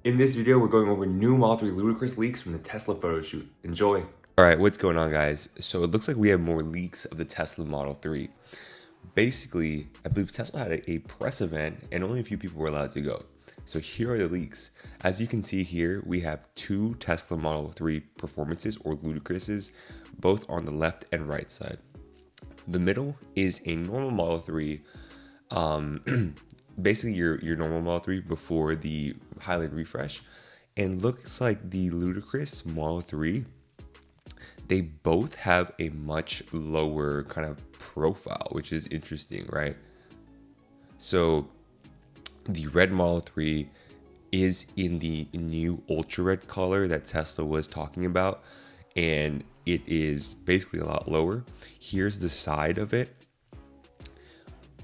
In this video, we're going over new Model 3 Ludicrous leaks from the Tesla Photoshoot. Enjoy! Alright, what's going on, guys? So it looks like we have more leaks of the Tesla Model 3. Basically, I believe Tesla had a press event and only a few people were allowed to go. So here are the leaks. As you can see here, we have two Tesla Model 3 performances or Ludicrouses, both on the left and right side. The middle is a normal Model 3, basically your normal Model 3 before the Highland refresh, and looks like the Ludicrous Model 3. They both have a much lower kind of profile, which is interesting, right? So the red Model 3 is in the new ultra red color that Tesla was talking about, and it is basically a lot lower. Here's the side of it.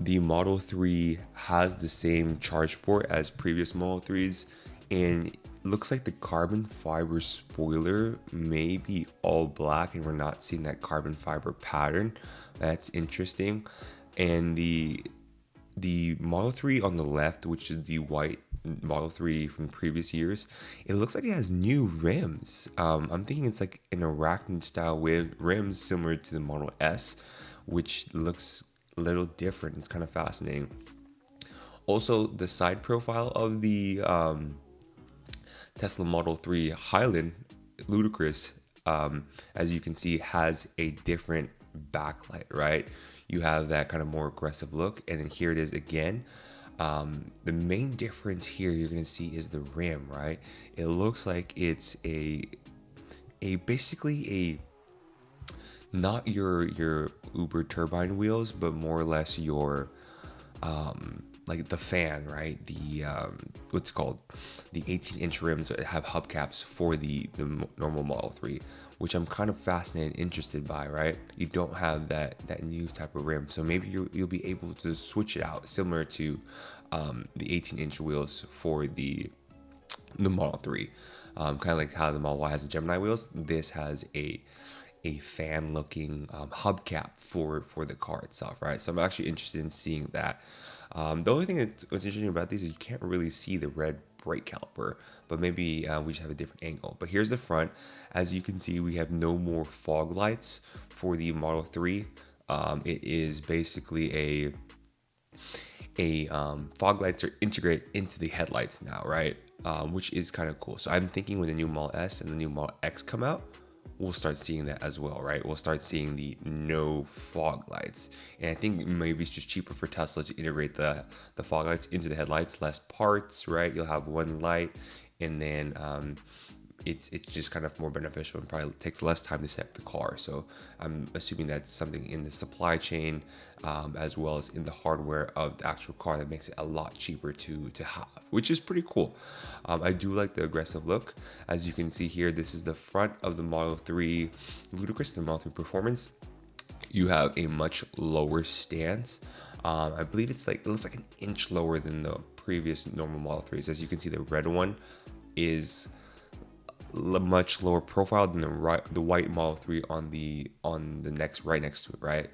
The Model 3 has the same charge port as previous Model 3s, and looks like the carbon fiber spoiler may be all black and we're not seeing that carbon fiber pattern. That's interesting. And the Model 3 on the left, which is the white Model 3 from previous years, it looks like it has new rims. I'm thinking it's like an arachnid style with rims similar to the Model S, which looks a little different. It's kind of fascinating. Also, the side profile of the Tesla Model 3 Highland Ludicrous, as you can see, has a different backlight, right? You have that kind of more aggressive look, and then here it is again. The main difference here you're gonna see is the rim, right? It looks like it's a basically a not your Uber turbine wheels, but more or less your like the fan, right? The what's it called, the 18-inch rims that have hubcaps for the normal Model 3, which I'm kind of fascinated and interested by, right? You don't have that new type of rim, so maybe you'll be able to switch it out, similar to the 18-inch wheels for the Model 3. Kind of like how the Model Y has the Gemini wheels. This has a fan looking hubcap for the car itself, right? So I'm actually interested in seeing that. The only thing that was interesting about these is you can't really see the red brake caliper, but maybe we just have a different angle. But here's the front. As you can see, we have no more fog lights for the Model 3. It is basically fog lights are integrated into the headlights now, right? Which is kind of cool. So I'm thinking when the new Model S and the new Model X come out, we'll start seeing that as well, right? We'll start seeing the no fog lights. And I think maybe it's just cheaper for Tesla to integrate the fog lights into the headlights, less parts, right? You'll have one light, and then it's just kind of more beneficial and probably takes less time to set up the car. So I'm assuming that's something in the supply chain, as well as in the hardware of the actual car, that makes it a lot cheaper to have, which is pretty cool. I do like the aggressive look. As you can see here, this is the front of the Model 3 Ludicrous, the Model 3 Performance. You have a much lower stance. I believe it looks like an inch lower than the previous normal Model 3s. As you can see, the red one is much lower profile than the white Model 3 on the next right next to it, right?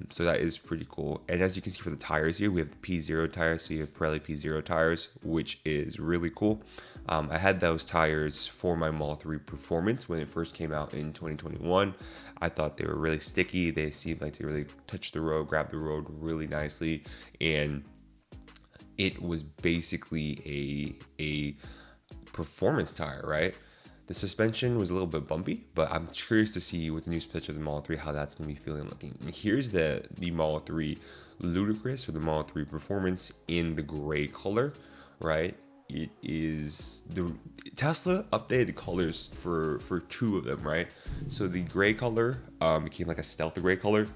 So that is pretty cool. And as you can see for the tires here, we have the P0 tires. So you have Pirelli P0 tires, which is really cool. I had those tires for my Model 3 Performance when it first came out in 2021. I thought they were really sticky. They seemed like they really touched the road, grabbed the road really nicely, and it was basically a performance tire, right? The suspension was a little bit bumpy, but I'm curious to see with the new suspension of the Model 3 how that's going to be feeling looking. And here's the Model 3 Ludicrous, or the Model 3 Performance, in the gray color, right? It is the Tesla updated the colors for two of them, right? So the gray color became like a stealth gray color,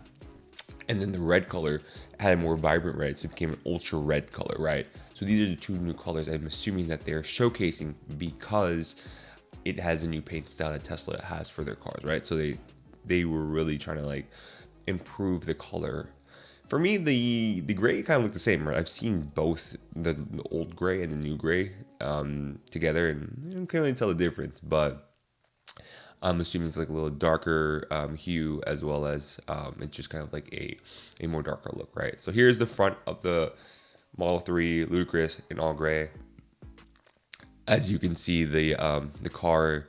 and then the red color had a more vibrant red, so it became an ultra red color, right? So these are the two new colors I'm assuming that they're showcasing because it has a new paint style that Tesla has for their cars, right? So they were really trying to like improve the color. For me, the gray kind of look the same, right? I've seen both the old gray and the new gray together, and you can't really tell the difference, but I'm assuming it's like a little darker hue, as well as it's just kind of like a more darker look, right? So here's the front of the Model 3 Ludicrous in all gray. As you can see, the car,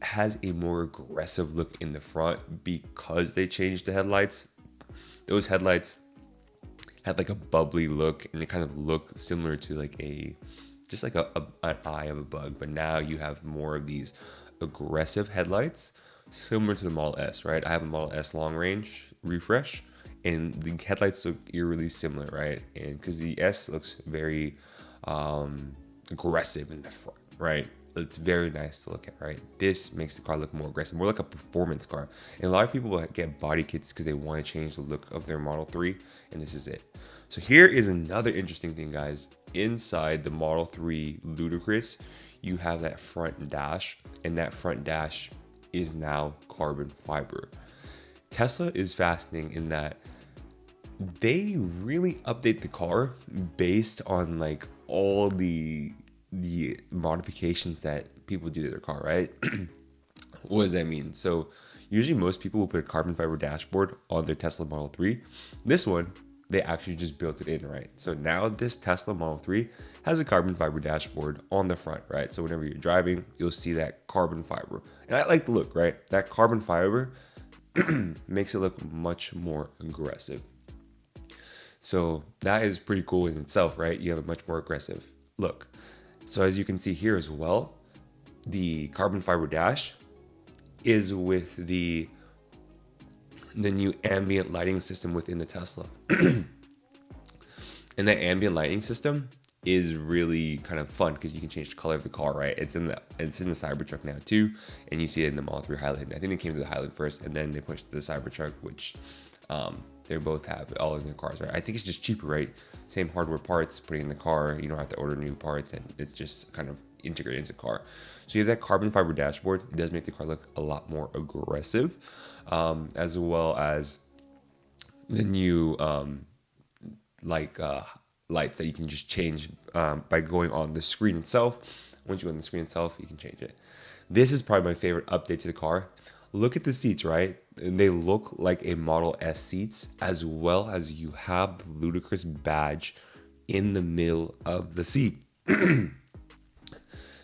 has a more aggressive look in the front because they changed the headlights. Those headlights had like a bubbly look, and they kind of look similar to like just like an eye of a bug. But now you have more of these aggressive headlights, similar to the Model S, right? I have a Model S long range refresh, and the headlights look eerily similar, right? And because the S looks very aggressive in the front, right? It's very nice to look at, right? This makes the car look more aggressive, more like a performance car. And a lot of people get body kits because they want to change the look of their Model 3, and this is it. So here is another interesting thing, guys. Inside the Model 3 Ludicrous, you have that front dash, and that front dash is now carbon fiber. Tesla is fascinating in that they really update the car based on like all the modifications that people do to their car, right? What does that mean? So usually most people will put a carbon fiber dashboard on their Tesla Model 3. This one, they actually just built it in, right? So now this Tesla Model 3 has a carbon fiber dashboard on the front, right? So whenever you're driving, you'll see that carbon fiber. And I like the look, right? That carbon fiber makes it look much more aggressive. So that is pretty cool in itself, right? You have a much more aggressive look. So as you can see here as well, the carbon fiber dash is with the new ambient lighting system within the Tesla. And that ambient lighting system is really kind of fun because you can change the color of the car, right? It's in the Cybertruck now too, and you see it in the Model 3 Highland. I think they came to the Highland first, and then they pushed the Cybertruck, which they both have all in their cars, right? I think it's just cheaper, right? Same hardware parts, putting in the car. You don't have to order new parts, and it's just kind of integrated into the car. So you have that carbon fiber dashboard. It does make the car look a lot more aggressive, as well as the new lights that you can just change by going on the screen itself. Once you go on the screen itself, you can change it. This is probably my favorite update to the car. Look at the seats, right? And they look like a Model S seats, as well as you have the Ludicrous badge in the middle of the seat.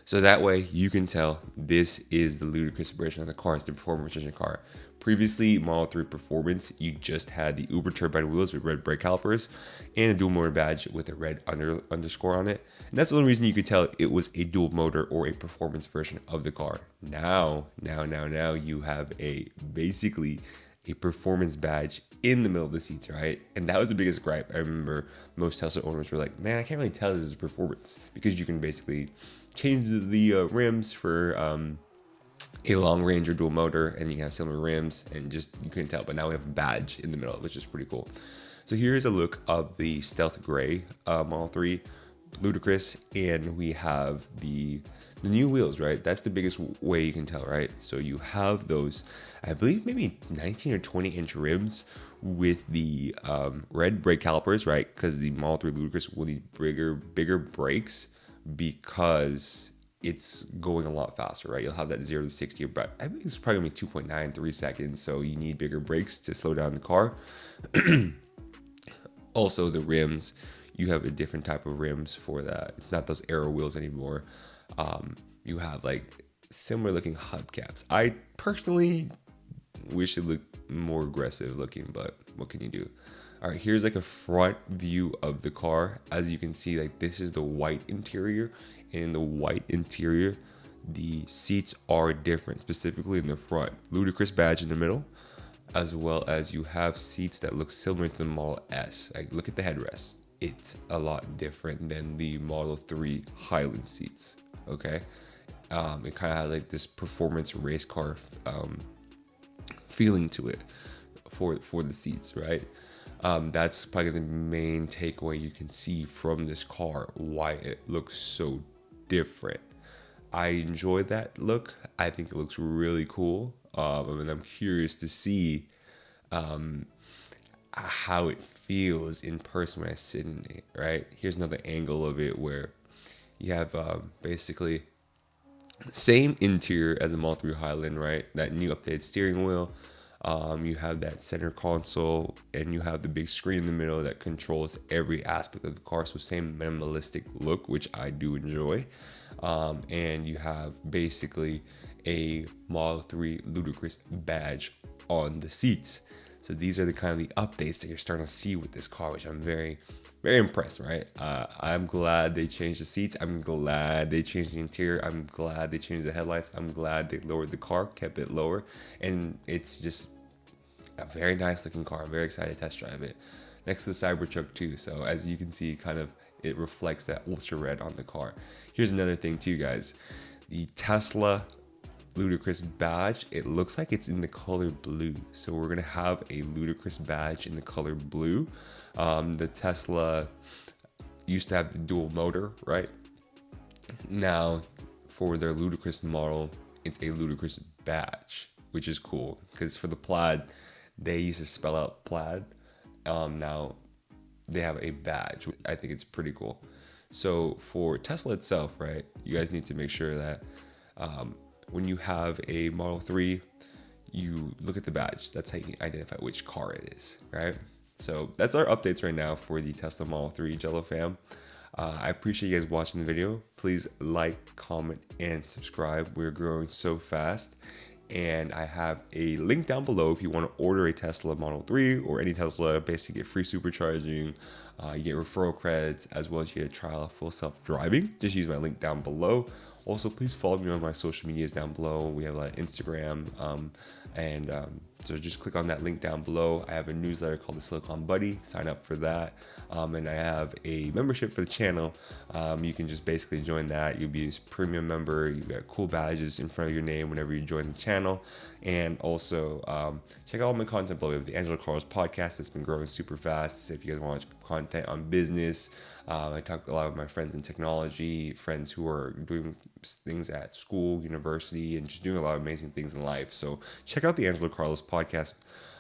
So that way you can tell this is the Ludicrous version of the car. It's the performance version of the car. Previously, Model 3 Performance, you just had the Uber turbine wheels with red brake calipers and a dual motor badge with a red underscore on it. And that's the only reason you could tell it was a dual motor or a performance version of the car. Now you have basically a performance badge in the middle of the seats, right? And that was the biggest gripe. I remember most Tesla owners were like, man, I can't really tell this is performance, because you can basically change the rims for a long range or dual motor, and you can have similar rims, and just you couldn't tell. But now we have a badge in the middle, which is pretty cool. So here's a look of the stealth gray Model 3 Ludicrous, and we have the new wheels, right? That's the biggest way you can tell, right? So you have those, I believe maybe 19 or 20 inch rims with the red brake calipers, right? Because the Model 3 Ludicrous will need bigger brakes because it's going a lot faster, right? You'll have that 0 to 60, but I think it's probably going to be 2.93 seconds, so you need bigger brakes to slow down the car. Also, the rims, you have a different type of rims for that. It's not those arrow wheels anymore. You have like similar looking hubcaps. I personally wish it looked more aggressive looking, but what can you do? All right, here's like a front view of the car. As you can see, like this is the white interior. And in the white interior, the seats are different, specifically in the front. Ludicrous badge in the middle, as well as you have seats that look similar to the Model S. Like, look at the headrest. It's a lot different than the Model 3 Highland seats, okay? It kind of has like this performance race car feeling to it for the seats, right? That's probably the main takeaway you can see from this car, why it looks so different. I enjoy that look. I think it looks really cool. And I'm curious to see how it feels in person when I sit in it, right? Here's another angle of it where you have basically same interior as the Model 3 Highland, right? That new updated steering wheel. You have that center console, and you have the big screen in the middle that controls every aspect of the car. So same minimalistic look, which I do enjoy. And you have basically a Model 3 Ludicrous badge on the seats. So these are the kind of the updates that you're starting to see with this car, which I'm very, very impressed, right? I'm glad they changed the seats. I'm glad they changed the interior. I'm glad they changed the headlights. I'm glad they lowered the car, kept it lower. And it's just a very nice looking car. I'm very excited to test drive it. Next to the Cybertruck too. So as you can see, kind of it reflects that ultra red on the car. Here's another thing too, guys. The Tesla Ludicrous badge, it looks like it's in the color blue. So we're gonna have a Ludicrous badge in the color blue. The Tesla used to have the dual motor, right? Now for their Ludicrous model, it's a Ludicrous badge, which is cool because for the Plaid, they used to spell out Plaid. Now they have a badge. I think it's pretty cool. So for Tesla itself, right, you guys need to make sure that when you have a Model 3, you look at the badge. That's how you identify which car it is, right? So that's our updates right now for the Tesla Model 3 Jello fam. I appreciate you guys watching the video. Please like, comment, and subscribe. We're growing so fast. And I have a link down below if you want to order a Tesla Model 3 or any Tesla. Basically get free supercharging, you get referral credits, as well as you get a trial of full self-driving. Just use my link down below. Also, please follow me on my social medias down below. We have Instagram, so just click on that link down below. I have a newsletter called the Silicon Buddy. Sign up for that. And I have a membership for the channel. You can just basically join that. You'll be a premium member. You got cool badges in front of your name whenever you join the channel. And also check out all my content below. We have the Angelo Carlos podcast that's been growing super fast. So if you guys want to watch content on business, I talk to a lot of my friends in technology, friends who are doing things at school, university, and just doing a lot of amazing things in life. So check out the Angelo Carlos podcast.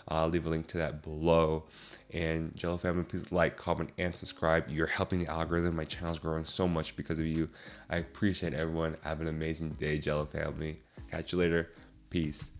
I'll leave a link to that below. And Jello family, please like, comment, and subscribe. You're helping the algorithm. My channel's growing so much because of you. I appreciate everyone. Have an amazing day, Jello family. Catch you later. Peace.